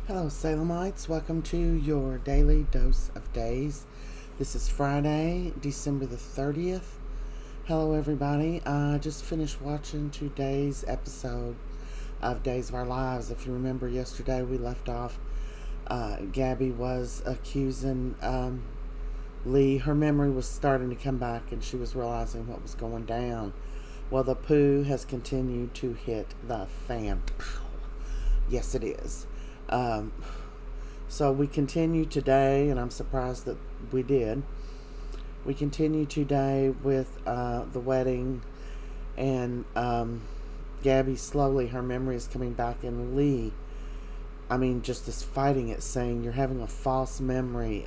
Hello, Salemites. Welcome to your daily dose of days. This is Friday, December the 30th. Hello, everybody. I just finished watching today's episode of Days of Our Lives. If you remember, yesterday we left off. Gabi was accusing Lee. Her memory was starting to come back, and she was realizing what was going down. Well, the poo has continued to hit the fan. Yes, it is. Um, so we continue today, and I'm surprised that we did. We continue today with the wedding, and Gabi slowly, her memory is coming back, and Lee, just is fighting it, saying you're having a false memory.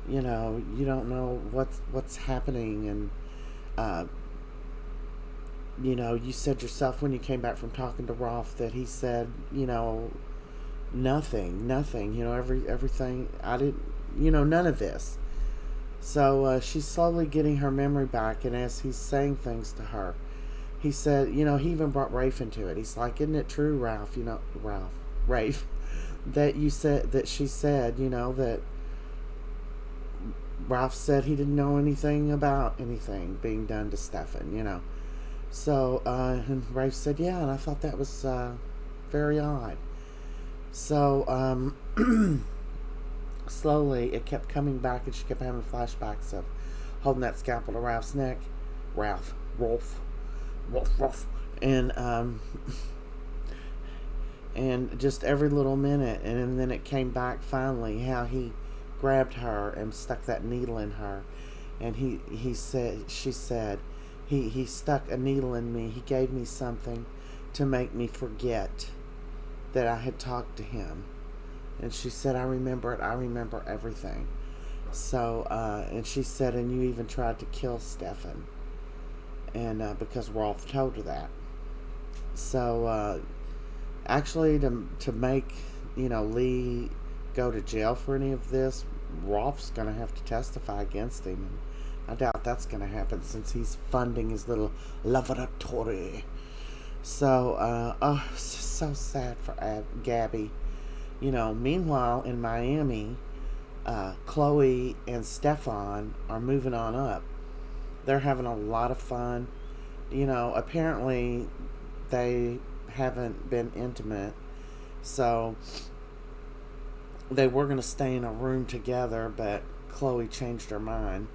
You don't know what's happening, and you said yourself when you came back from talking to Rolf that he said, nothing, everything, I didn't, none of this. So she's slowly getting her memory back, and as he's saying things to her, he said, he even brought Rafe into it. He's like, isn't it true, Rafe, that she said, that Ralph said he didn't know anything about anything being done to Stephan. So, and Rafe said, yeah, and I thought that was very odd. So, slowly it kept coming back, and she kept having flashbacks of holding that scalpel to Ralph's neck. Rolf. And, and just every little minute, and then it came back finally, how he grabbed her and stuck that needle in her. And she said, he stuck a needle in me. He gave me something to make me forget that I had talked to him. And she said, I remember it. I remember everything. So, and she said, and you even tried to kill Stephan. And because Rolf told her that. So, actually, to make, Lee go to jail for any of this, Rolf's going to have to testify against him. And I doubt that's going to happen since he's funding his little laboratory. So, so sad for Gabi. Meanwhile, in Miami, Chloe and Stephan are moving on up. They're having a lot of fun. Apparently they haven't been intimate. So they were going to stay in a room together, but Chloe changed her mind.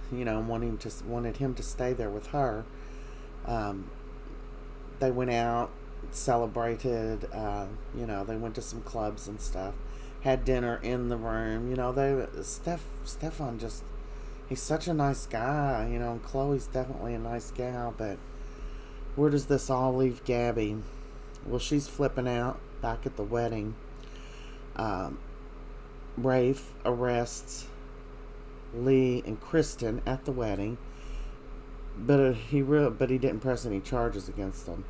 Wanted him to stay there with her. They went out, celebrated, they went to some clubs and stuff, had dinner in the room. Stephan he's such a nice guy, and Chloe's definitely a nice gal, but where does this all leave Gabi? Well, she's flipping out back at the wedding. Rafe arrests Lee and Kristen at the wedding, but he didn't press any charges against them.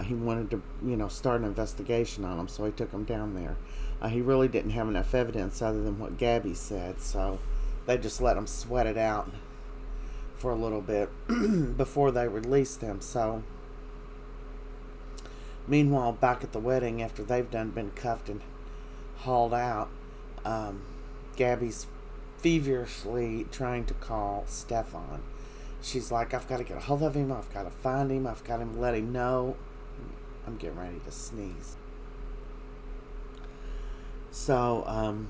He wanted to, start an investigation on them, so he took them down there. He really didn't have enough evidence other than what Gabi said, so they just let him sweat it out for a little bit before they released him. So, meanwhile, back at the wedding, after they've been cuffed and hauled out, Gabi's feverishly trying to call Stephan. She's like, I've got to get a hold of him. I've got to find him. I've got to let him know. I'm getting ready to sneeze. So,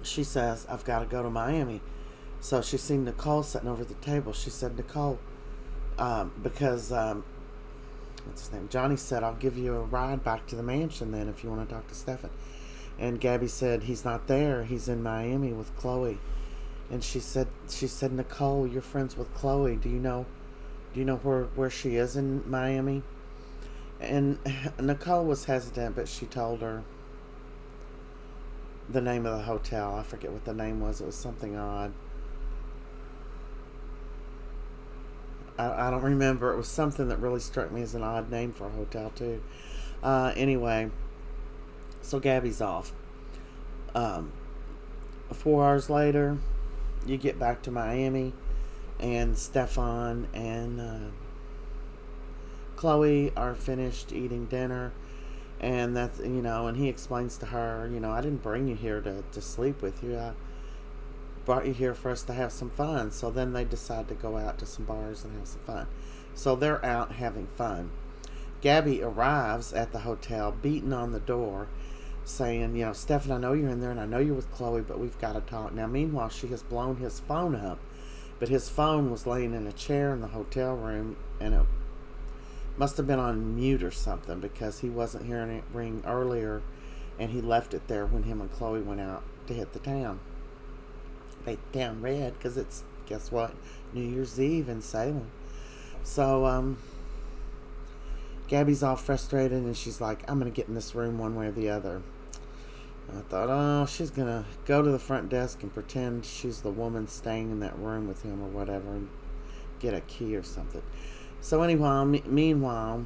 she says, I've got to go to Miami. So she seen Nicole sitting over at the table. She said, Nicole, because, what's his name? Johnny said, I'll give you a ride back to the mansion then if you want to talk to Stephan. And Gabi said, he's not there. He's in Miami with Chloe. And she said, Nicole, you're friends with Chloe. Do you know where she is in Miami? And Nicole was hesitant, but she told her the name of the hotel. I forget what the name was. It was something odd. I don't remember. It was something that really struck me as an odd name for a hotel, too. Anyway, so Gabi's off. 4 hours later, you get back to Miami, and Stephan and Chloe are finished eating dinner, And that's, and he explains to her, I didn't bring you here to sleep with you. I brought you here for us to have some fun. So then they decide to go out to some bars and have some fun. So they're out having fun. Gabi arrives at the hotel, beating on the door, saying, Stephan, I know you're in there and I know you're with Chloe, but we've got to talk. Now, meanwhile, she has blown his phone up, but his phone was laying in a chair in the hotel room, and it must have been on mute or something because he wasn't hearing it ring earlier, and he left it there when him and Chloe went out to hit the town. They town red because it's, guess what, New Year's Eve in Salem. So Gabi's all frustrated, and she's like, I'm going to get in this room one way or the other. I thought, oh, she's going to go to the front desk and pretend she's the woman staying in that room with him or whatever and get a key or something. So anyway, meanwhile,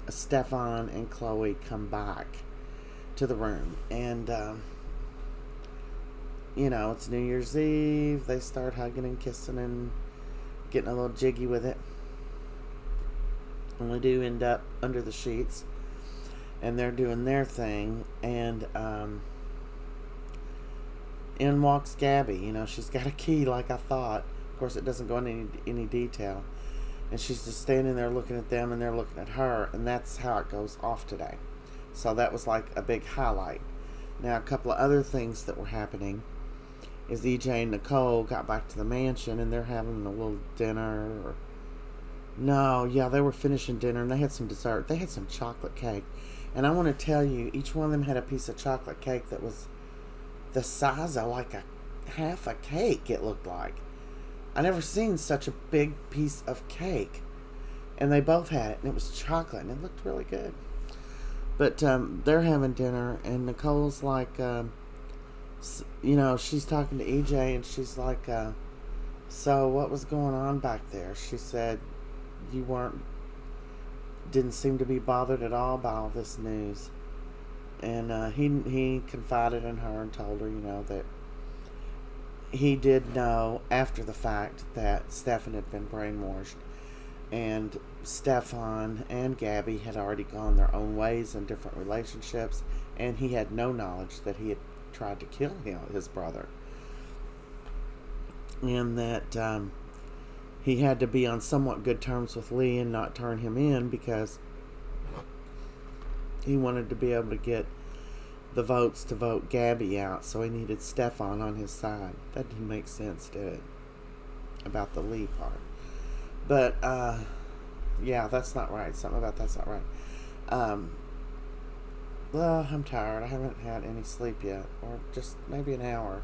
Stephan and Chloe come back to the room. And, it's New Year's Eve. They start hugging and kissing and getting a little jiggy with it. And they do end up under the sheets. And they're doing their thing. And in walks Gabi. She's got a key like I thought. Of course, it doesn't go into any detail. And she's just standing there looking at them, and they're looking at her. And that's how it goes off today. So that was like a big highlight. Now, a couple of other things that were happening is EJ and Nicole got back to the mansion, and they're having a little dinner. They were finishing dinner, and they had some dessert. They had some chocolate cake. And I want to tell you, each one of them had a piece of chocolate cake that was the size of like a half a cake, it looked like. I never seen such a big piece of cake. And they both had it, and it was chocolate, and it looked really good. But they're having dinner, and Nicole's like, she's talking to EJ, and she's like, so what was going on back there? She said, didn't seem to be bothered at all by all this news. And he confided in her and told her, that he did know after the fact that Stephan had been brainwashed, and Stephan and Gabi had already gone their own ways in different relationships, and he had no knowledge that he had tried to kill his brother, and that he had to be on somewhat good terms with Lee and not turn him in because he wanted to be able to get the votes to vote Gabi out, so he needed Stephan on his side. That didn't make sense, did it? About the Lee part. But, that's not right. Something about that's not right. Well, I'm tired. I haven't had any sleep yet. Or just maybe an hour.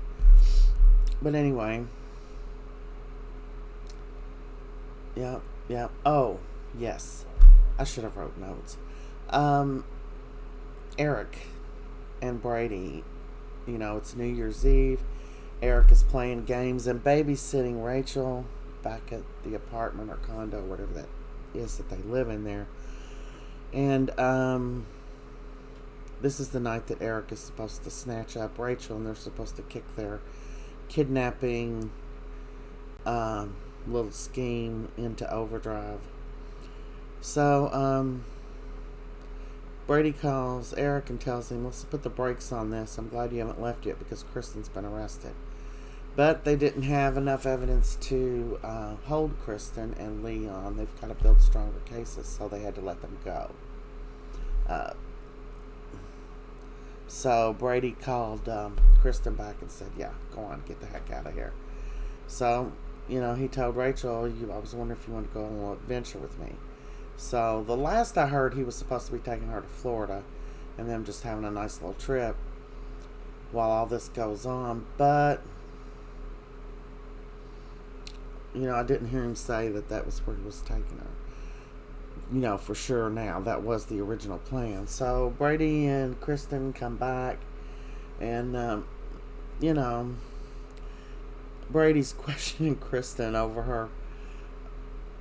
But anyway. Yep. Oh, yes. I should have wrote notes. Eric and Brady, it's New Year's Eve. Eric is playing games and babysitting Rachel back at the apartment or condo, whatever that is that they live in there. And this is the night that Eric is supposed to snatch up Rachel, and they're supposed to kick their kidnapping little scheme into overdrive. So Brady calls Eric and tells him, let's put the brakes on this. I'm glad you haven't left yet because Kristen's been arrested. But they didn't have enough evidence to hold Kristen and Leon. They've got to build stronger cases, so they had to let them go. So Brady called Kristen back and said, yeah, go on, get the heck out of here. So, he told Rachel, I was wondering if you wanted to go on a little adventure with me. So the last I heard, he was supposed to be taking her to Florida and them just having a nice little trip while all this goes on. But, I didn't hear him say that was where he was taking her. For sure now. That was the original plan. So Brady and Kristen come back, and, Brady's questioning Kristen over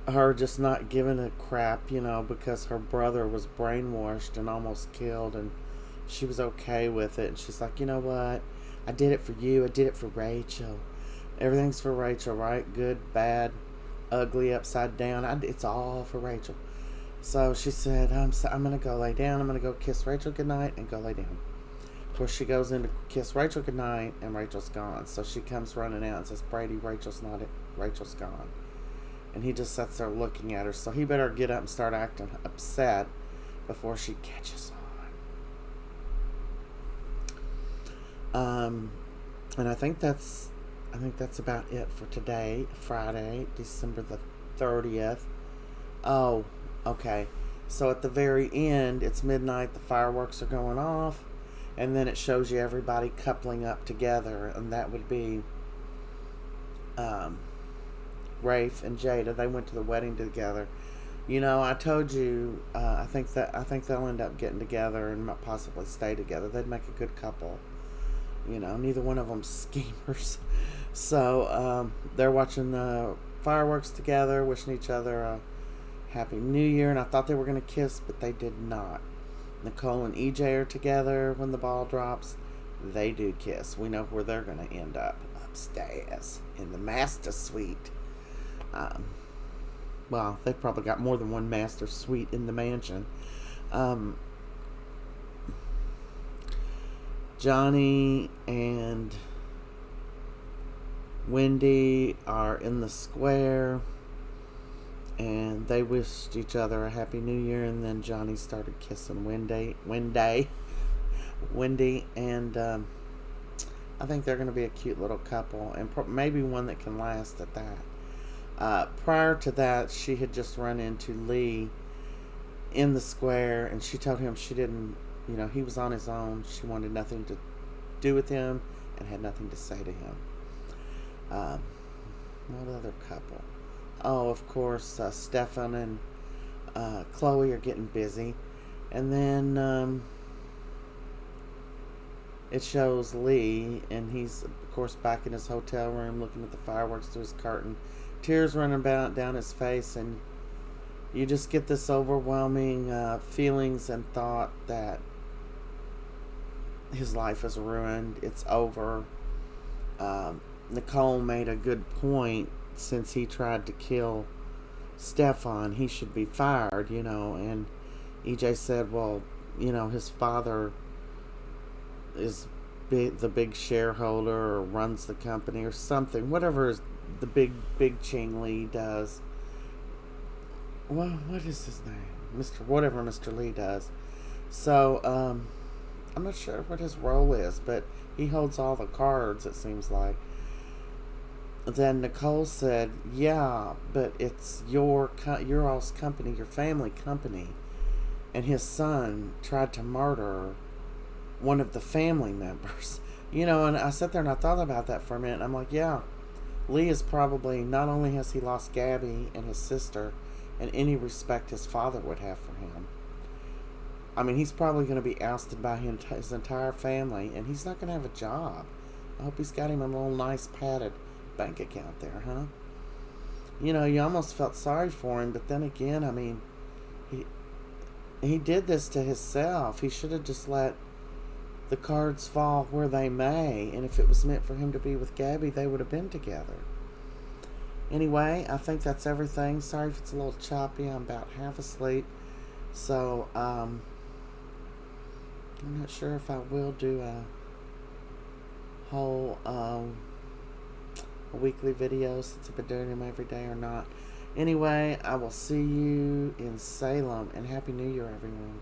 her just not giving a crap, because her brother was brainwashed and almost killed, and she was okay with it. And she's like, you know what? I did it for you. I did it for Rachel. Everything's for Rachel, right? Good, bad, ugly, upside down. It's all for Rachel. So she said, I'm going to go lay down. I'm going to go kiss Rachel goodnight and go lay down. Of course, she goes in to kiss Rachel goodnight, and Rachel's gone. So she comes running out and says, Brady, Rachel's not it. Rachel's gone. And he just sits there looking at her. So he better get up and start acting upset before she catches on. And I think that's about it for today, Friday, December the 30th. Oh, okay. So at the very end, it's midnight, the fireworks are going off, and then it shows you everybody coupling up together, and that would be Rafe and Jada. They went to the wedding together. You know, I told you, I think they'll end up getting together and possibly stay together. They'd make a good couple. You know, neither one of them's schemers. So they're watching the fireworks together, wishing each other a Happy New Year. And I thought they were going to kiss, but they did not. Nicole and EJ are together when the ball drops. They do kiss. We know where they're going to end up. Upstairs in the master suite. Well, they've probably got more than one master suite in the mansion. Johnny and Wendy are in the square, and they wished each other a Happy New Year, and then Johnny started kissing Wendy, and I think they're going to be a cute little couple, and maybe one that can last at that. Prior to that, she had just run into Lee in the square, and she told him she didn't, he was on his own. She wanted nothing to do with him and had nothing to say to him. What other couple? Oh, of course, Stephan and Chloe are getting busy. And then it shows Lee, and he's, of course, back in his hotel room looking at the fireworks through his curtain. Tears running down his face, and you just get this overwhelming feelings and thought that his life is ruined. It's over. Nicole made a good point. Since he tried to kill Stephan, he should be fired, and EJ said, well, his father is the big shareholder or runs the company or something, whatever the big Ching Lee does. Well, what is his name? Whatever Mr. Lee does. So, I'm not sure what his role is, but he holds all the cards, it seems like. Then Nicole said, yeah, but it's your all's company, your family company. And his son tried to murder one of the family members. And I sat there and I thought about that for a minute. I'm like, yeah, Lee is probably, not only has he lost Gabi and his sister and any respect his father would have for him. I mean, he's probably going to be ousted by his entire family, and he's not going to have a job. I hope he's got him a little nice padded bank account there, huh? You almost felt sorry for him, but then again, I mean, he did this to himself. He should have just let the cards fall where they may, and if it was meant for him to be with Gabi, they would have been together. Anyway, I think that's everything. Sorry if it's a little choppy. I'm about half asleep, so I'm not sure if I will do a whole a weekly video since I've been doing them every day or not. Anyway, I will see you in Salem, and Happy New Year, everyone.